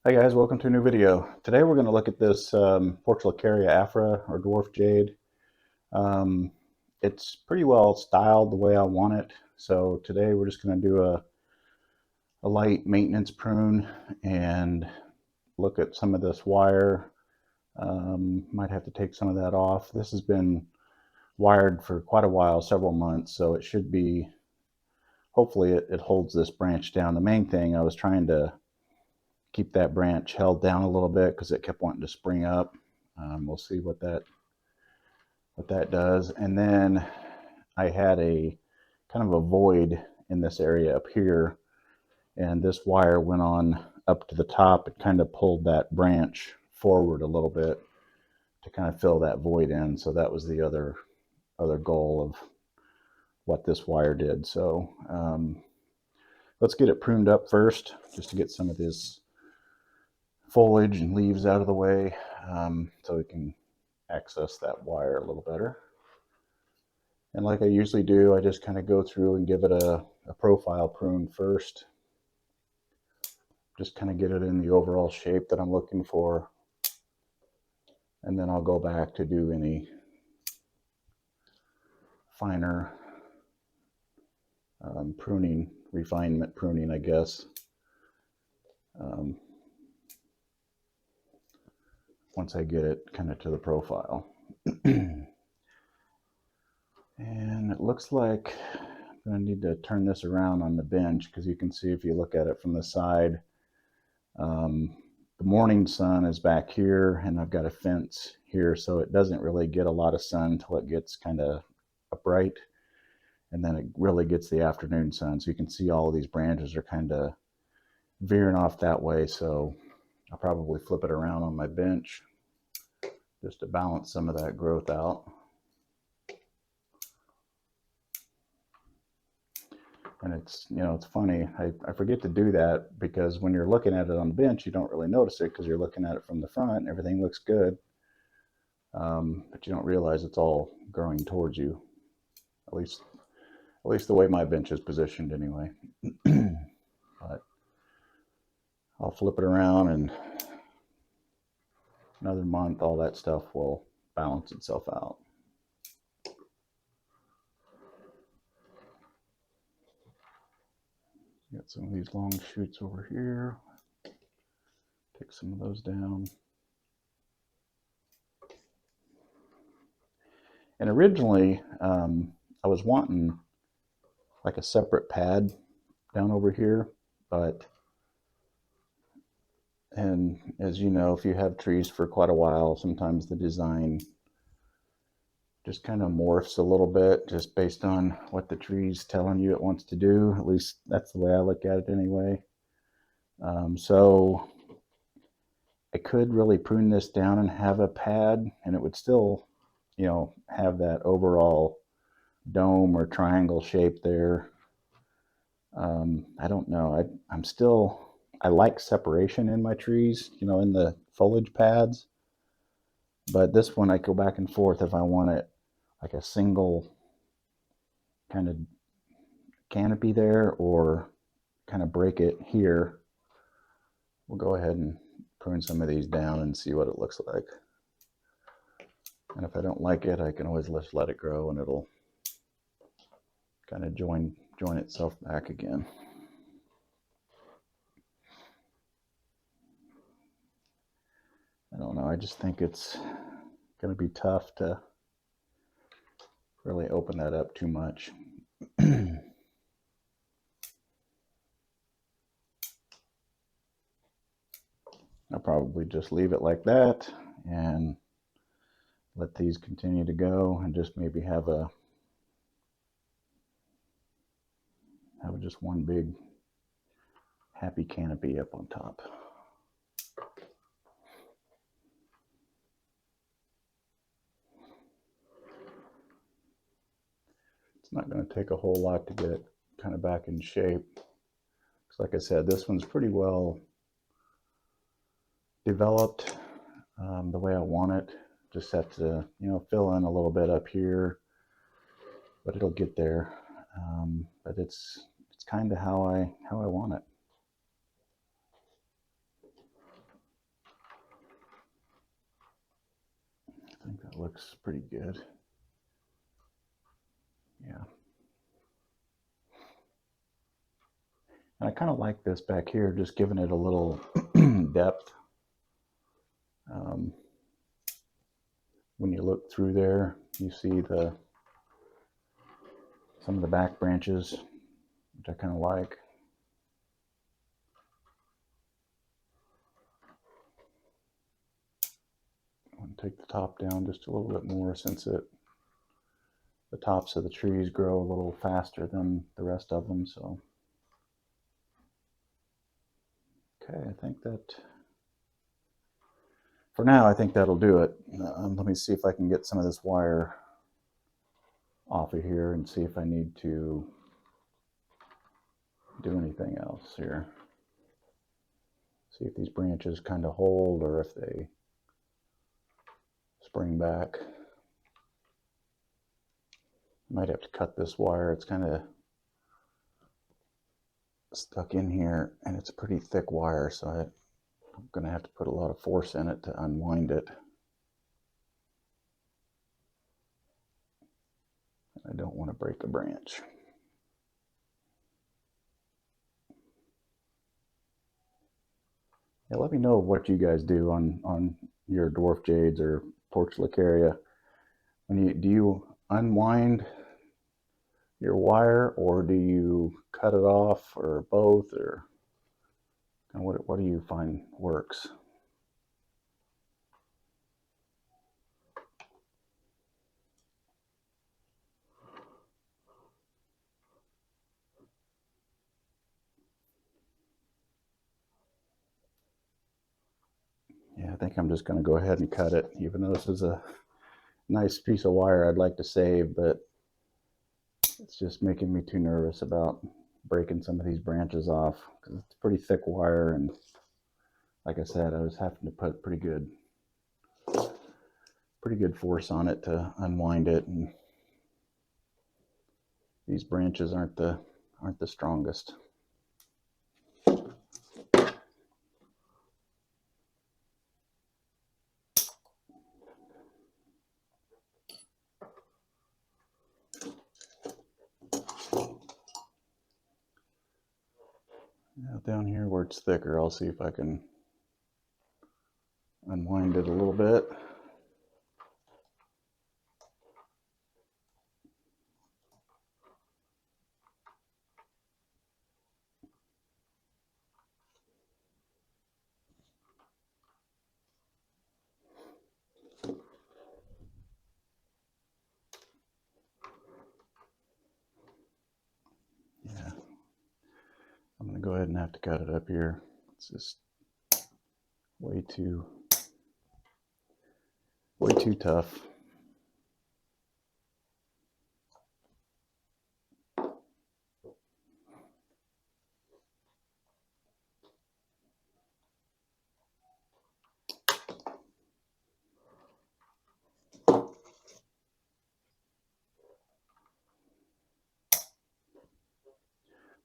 Hi guys, welcome to a new video. Today we're going to look at this Portulacaria afra or dwarf jade. Um, it's pretty well styled the way I want it. So today we're just going to do a light maintenance prune and look at some of this wire. Might have to take some of that off. This has been wired for quite a while, several months, so it should be, hopefully it holds this branch down. The main thing, I was trying to keep that branch held down a little bit because it kept wanting to spring up. We'll see what that does. And then I had a kind of a void in this area up here, and this wire went on up to the top. It kind of pulled that branch forward a little bit to kind of fill that void in. So that was the other goal of what this wire did. So let's get it pruned up first, just to get some of this foliage and leaves out of the way, so we can access that wire a little better. And like I usually do, I just kind of go through and give it a profile prune first. Just kind of get it in the overall shape that I'm looking for. And then I'll go back to do any finer pruning, refinement pruning, I guess. Once I get it kind of to the profile. And it looks like I'm going to need to turn this around on the bench, because you can see if you look at it from the side, the morning sun is back here, and I've got a fence here, so it doesn't really get a lot of sun until it gets kind of bright, and then it really gets the afternoon sun. So you can see all of these branches are kind of veering off that way, so I'll probably flip it around on my bench just to balance some of that growth out. And it's, it's funny, I forget to do that, because when you're looking at it on the bench, you don't really notice it because you're looking at it from the front and everything looks good. But you don't realize it's all growing towards you. At least the way my bench is positioned anyway. But I'll flip it around, and another month, all that stuff will balance itself out. Got some of these long shoots over here. Take some of those down. And originally, I was wanting like a separate pad down over here, and as you know, if you have trees for quite a while, sometimes the design just kind of morphs a little bit just based on what the tree's telling you it wants to do. At least that's the way I look at it anyway. So I could really prune this down and have a pad, and it would still, have that overall dome or triangle shape there. I don't know. I like separation in my trees, in the foliage pads. But this one, I go back and forth if I want it like a single kind of canopy there, or kind of break it here. We'll go ahead and prune some of these down and see what it looks like. And if I don't like it, I can always just let it grow, and it'll kind of join itself back again. I don't know, I just think it's going to be tough to really open that up too much. I'll probably just leave it like that and let these continue to go, and just maybe have just one big happy canopy up on top. It's not going to take a whole lot to get it kind of back in shape. Because like I said, this one's pretty well developed the way I want it. Just have to, fill in a little bit up here, but it'll get there. But it's kind of how I want it. looks pretty good. Yeah. And I kind of like this back here, just giving it a little depth. When you look through there, you see some of the back branches, which I kind of like. I'm going to take the top down just a little bit more since the tops of the trees grow a little faster than the rest of them. So, okay, I think that for now, I think that'll do it. Let me see if I can get some of this wire off of here and see if I need to do anything else here. See if these branches kind of hold or if they spring back. Might have to cut this wire. It's kind of stuck in here and it's a pretty thick wire, so I'm going to have to put a lot of force in it to unwind it. I don't want to break a branch. Yeah, let me know what you guys do on your dwarf jades or portulacaria. Do you unwind your wire, or do you cut it off, or both, or what do you find works? Yeah, I think I'm just going to go ahead and cut it, even though this is a nice piece of wire I'd like to save, but it's just making me too nervous about breaking some of these branches off because it's pretty thick wire, and like I said, I was having to put pretty good force on it to unwind it, and these branches aren't the strongest. Now down here where it's thicker, I'll see if I can unwind it a little bit. Yeah, I'm going to go ahead and have to cut it up here. It's just way too tough.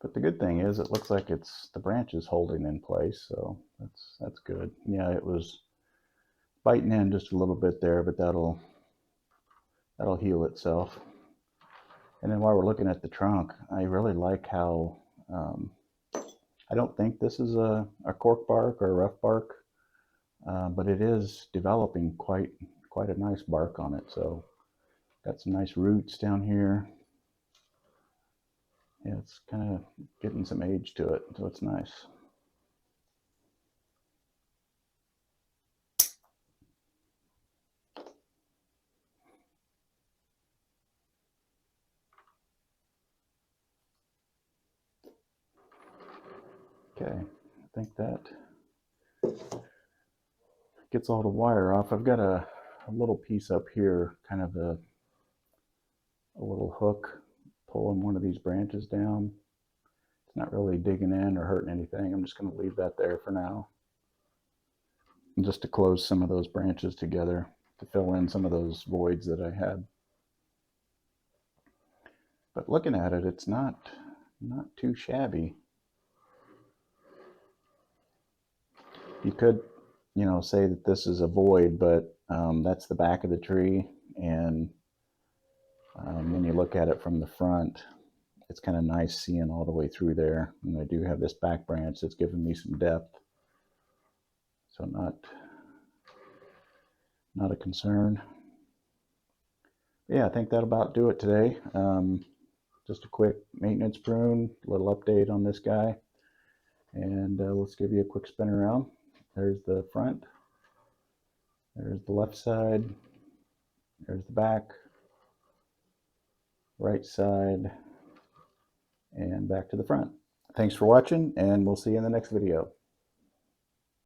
But the good thing is it looks like the branch is holding in place, so that's good. Yeah, it was biting in just a little bit there, but that'll heal itself. And then while we're looking at the trunk, I really like how I don't think this is a cork bark or a rough bark, but it is developing quite a nice bark on it. So got some nice roots down here. Yeah, it's kind of getting some age to it, so it's nice. Okay, I think that gets all the wire off. I've got a little piece up here, kind of a little hook pulling one of these branches down. It's not really digging in or hurting anything. I'm just going to leave that there for now. And just to close some of those branches together to fill in some of those voids that I had. But looking at it, it's not too shabby. You could, say that this is a void, but that's the back of the tree. and when you look at it from the front, it's kind of nice seeing all the way through there. And I do have this back branch that's giving me some depth, so not a concern. Yeah, I think that'll about do it today. Just a quick maintenance prune, a little update on this guy, and let's give you a quick spin around. There's the front, there's the left side, there's the back, right side, and back to the front. Thanks for watching, and we'll see you in the next video.